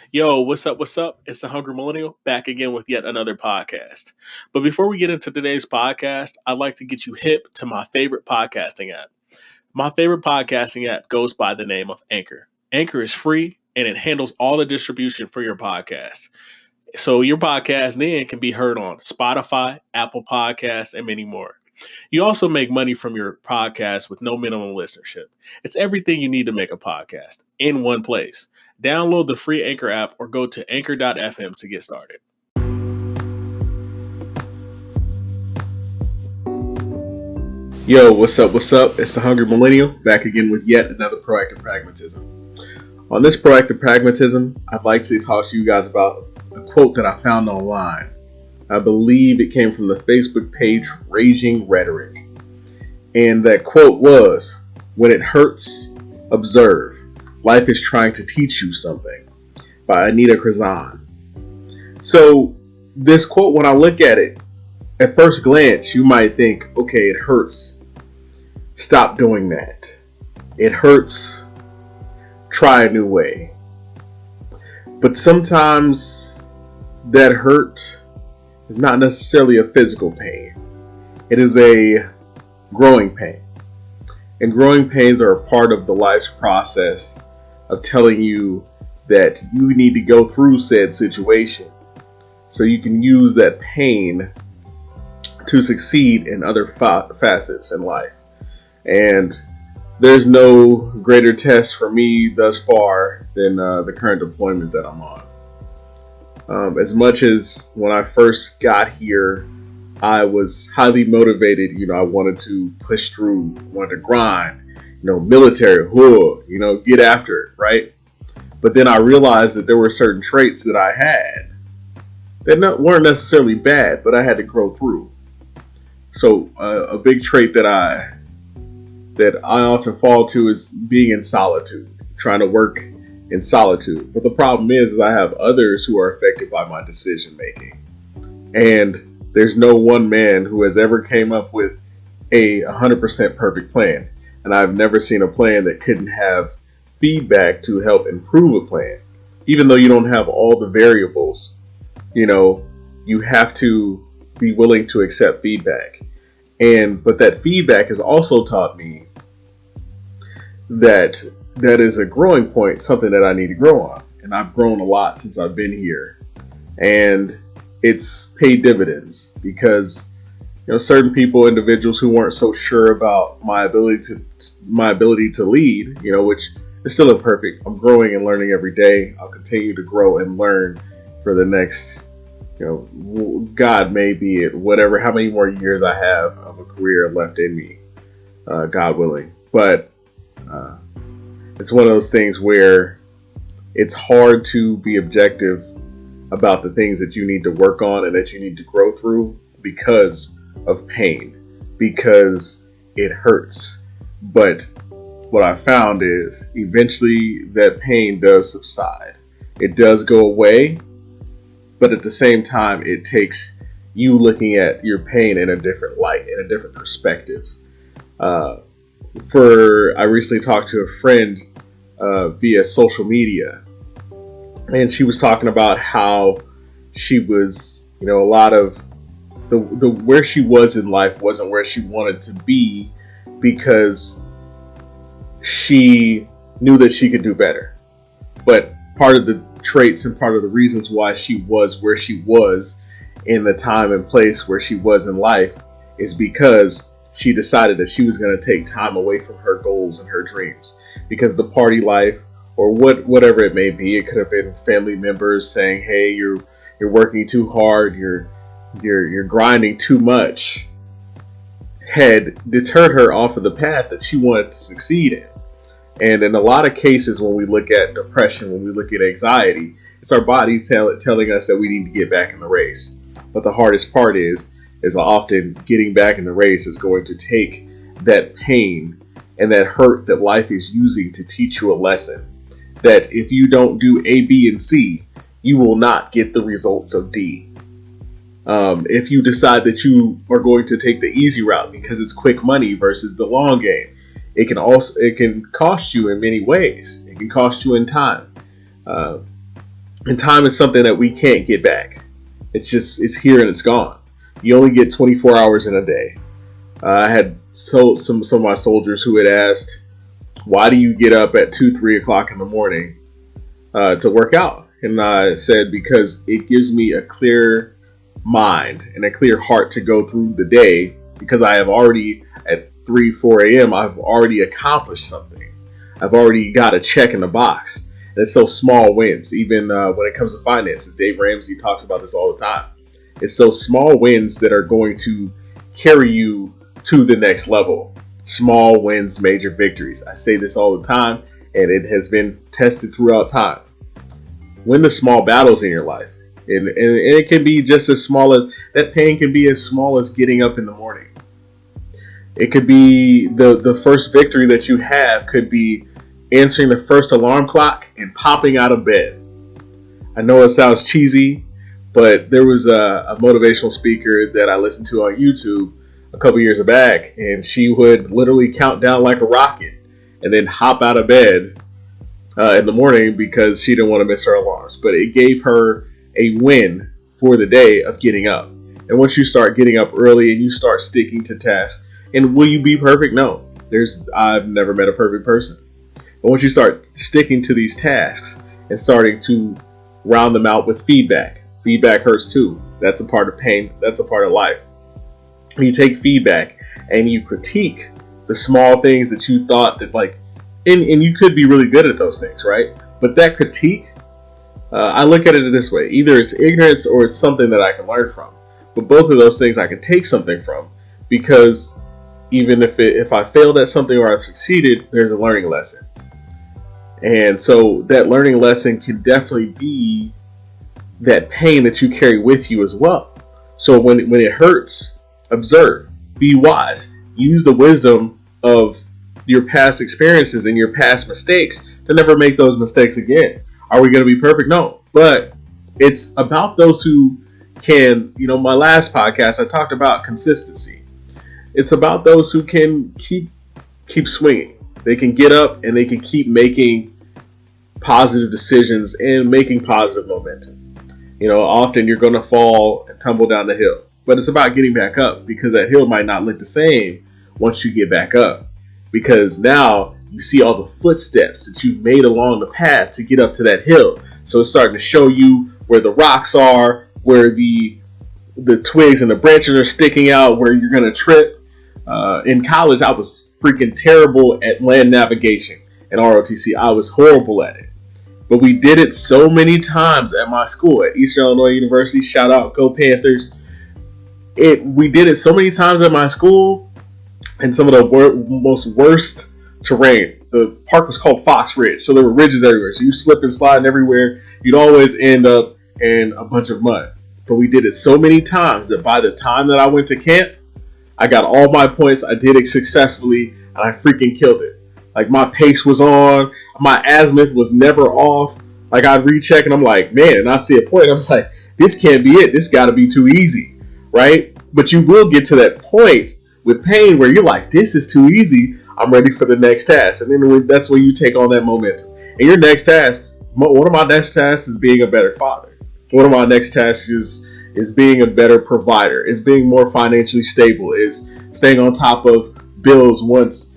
Yo, what's up? What's up? It's the Hungry Millennial back again with yet another podcast. But before we get into today's podcast, I'd like to get you hip to my favorite podcasting app. My favorite podcasting app goes by the name of Anchor. Anchor is free and it handles all the distribution for your podcast. So your podcast then can be heard on Spotify, Apple Podcasts, and many more. You also make money from your podcast with no minimum listenership. It's everything you need to make a podcast in one place. Download the free Anchor app or go to anchor.fm to get started. Yo, what's up? What's up? It's the Hungry Millennial back again with yet another Proactive Pragmatism. On this Proactive Pragmatism, I'd like to talk to you guys about a quote that I found online. I believe it came from the Facebook page Raging Rhetoric. And that quote was, "When it hurts, observe. Life is trying to teach you something," by Anita Krazan. So this quote, when I look at it, at first glance, you might think, okay, it hurts. Stop doing that. It hurts. Try a new way. But sometimes that hurt is not necessarily a physical pain. It is a growing pain. And growing pains are a part of the life's process of telling you that you need to go through said situation so you can use that pain to succeed in other facets in life. And there's no greater test for me thus far than the current deployment that I'm on. As much as when I first got here, I was highly motivated. I wanted to push through, wanted to grind, military, get after it, right? But then I realized that there were certain traits that I had that weren't necessarily bad, but I had to grow through. So a big trait that I often fall to is being in solitude, trying to work in solitude. But the problem is I have others who are affected by my decision making. And there's no one man who has ever came up with a 100% perfect plan. And I've never seen a plan that couldn't have feedback to help improve a plan. Even though you don't have all the variables, you have to be willing to accept feedback. But that feedback has also taught me that is a growing point, something that I need to grow on. And I've grown a lot since I've been here. And it's paid dividends because certain individuals who weren't so sure about my ability to lead, which is still imperfect. I'm growing and learning every day. I'll continue to grow and learn for the next, God may be it, whatever, how many more years I have of a career left in me, God willing. But it's one of those things where it's hard to be objective about the things that you need to work on and that you need to grow through because of pain, because it hurts. But what I found is eventually that pain does subside. It does go away, but at the same time, it takes you looking at your pain in a different light, in a different perspective. I recently talked to a friend via social media, and she was talking about how she was, a lot of the where she was in life wasn't where she wanted to be because she knew that she could do better. But part of the traits and part of the reasons why she was where she was in the time and place where she was in life is because she decided that she was going to take time away from her goals and her dreams, because the party life or whatever it may be, it could have been family members saying, "Hey, you're working too hard, you're grinding too much," had deterred her off of the path that she wanted to succeed in. And in a lot of cases, when we look at depression, when we look at anxiety, it's our body telling us that we need to get back in the race. But the hardest part is often getting back in the race is going to take that pain and that hurt that life is using to teach you a lesson. That if you don't do A, B, and C, you will not get the results of D. If you decide that you are going to take the easy route because it's quick money versus the long game, it can cost you in many ways. It can cost you in time. And time is something that we can't get back. It's here and it's gone. You only get 24 hours in a day. I had some of my soldiers who had asked, why do you get up at 2-3 o'clock in the morning to work out? And I said, because it gives me a clear mind and a clear heart to go through the day, because I have already at 3-4 a.m. I've already accomplished something. I've already got a check in the box. And it's those small wins. Even when it comes to finances, Dave Ramsey talks about this all the time. It's those small wins that are going to carry you to the next level. Small wins, major victories. I say this all the time, and it has been tested throughout time. Win the small battles in your life. And it can be just as small as, that pain can be as small as getting up in the morning. It could be the first victory that you have could be answering the first alarm clock and popping out of bed. I know it sounds cheesy, but there was a motivational speaker that I listened to on YouTube a couple years back, and she would literally count down like a rocket and then hop out of bed in the morning because she didn't want to miss her alarms. But it gave her a win for the day of getting up. And once you start getting up early and you start sticking to tasks, and will you be perfect? No. I've never met a perfect person. But once you start sticking to these tasks and starting to round them out with feedback hurts too. That's a part of pain. That's a part of life. You take feedback and you critique the small things that you thought that and you could be really good at those things, right? But that critique, I look at it this way. Either it's ignorance or it's something that I can learn from. But both of those things I can take something from, because even if I failed at something or I've succeeded, there's a learning lesson. And so that learning lesson can definitely be that pain that you carry with you as well. So when it hurts, observe, be wise, use the wisdom of your past experiences and your past mistakes to never make those mistakes again. Are we going to be perfect? No, but it's about those who can, my last podcast, I talked about consistency. It's about those who can keep swinging. They can get up and they can keep making positive decisions and making positive momentum. Often you're going to fall and tumble down the hill, but it's about getting back up, because that hill might not look the same once you get back up, because now you see all the footsteps that you've made along the path to get up to that hill. So it's starting to show you where the rocks are, where the twigs and the branches are sticking out, where you're going to trip. In college, I was freaking terrible at land navigation and ROTC. I was horrible at it. But we did it so many times at my school, at Eastern Illinois University. Shout out, go Panthers. We did it so many times at my school, and some of the most worst terrain. The park was called Fox Ridge, so there were ridges everywhere. So you slip and slide everywhere. You'd always end up in a bunch of mud. But we did it so many times that by the time that I went to camp, I got all my points. I did it successfully, and I freaking killed it. My pace was on. My azimuth was never off. I'd recheck, and I'm like, man, and I see a point. I'm like, this can't be it. This got to be too easy, right? But you will get to that point with pain where you're like, this is too easy. I'm ready for the next task. And then that's when you take on that momentum. And your next task, one of my next tasks is being a better father. One of my next tasks is being a better provider, is being more financially stable, is staying on top of bills once,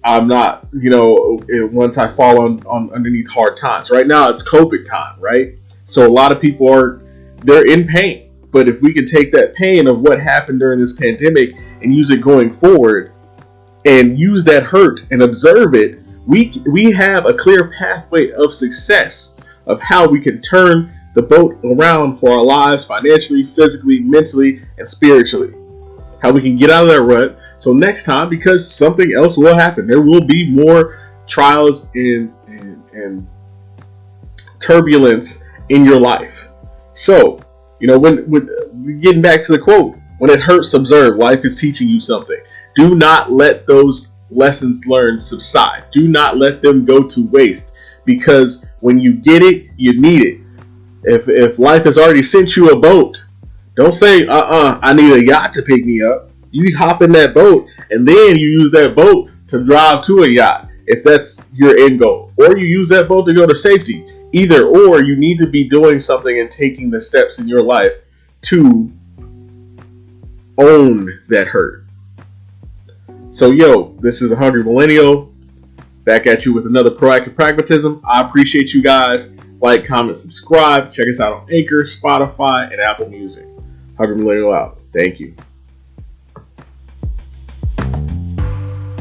I'm not, once I fall on underneath hard times. Right now it's COVID time, right? So a lot of people they're in pain. But if we can take that pain of what happened during this pandemic and use it going forward, and use that hurt and observe it, we have a clear pathway of success of how we can turn the boat around for our lives financially, physically, mentally, and spiritually. How we can get out of that rut. So next time, because something else will happen, there will be more trials and turbulence in your life. So, when getting back to the quote, when it hurts, observe. Life is teaching you something. Do not let those lessons learned subside. Do not let them go to waste, because when you get it, you need it. If life has already sent you a boat, don't say, I need a yacht to pick me up. You hop in that boat, and then you use that boat to drive to a yacht, if that's your end goal. Or you use that boat to go to safety. Either or, you need to be doing something and taking the steps in your life to own that hurt. So, this is a Hungry Millennial back at you with another Proactive Pragmatism. I appreciate you guys. Like, comment, subscribe. Check us out on Anchor, Spotify, and Apple Music. Hungry Millennial out. Thank you.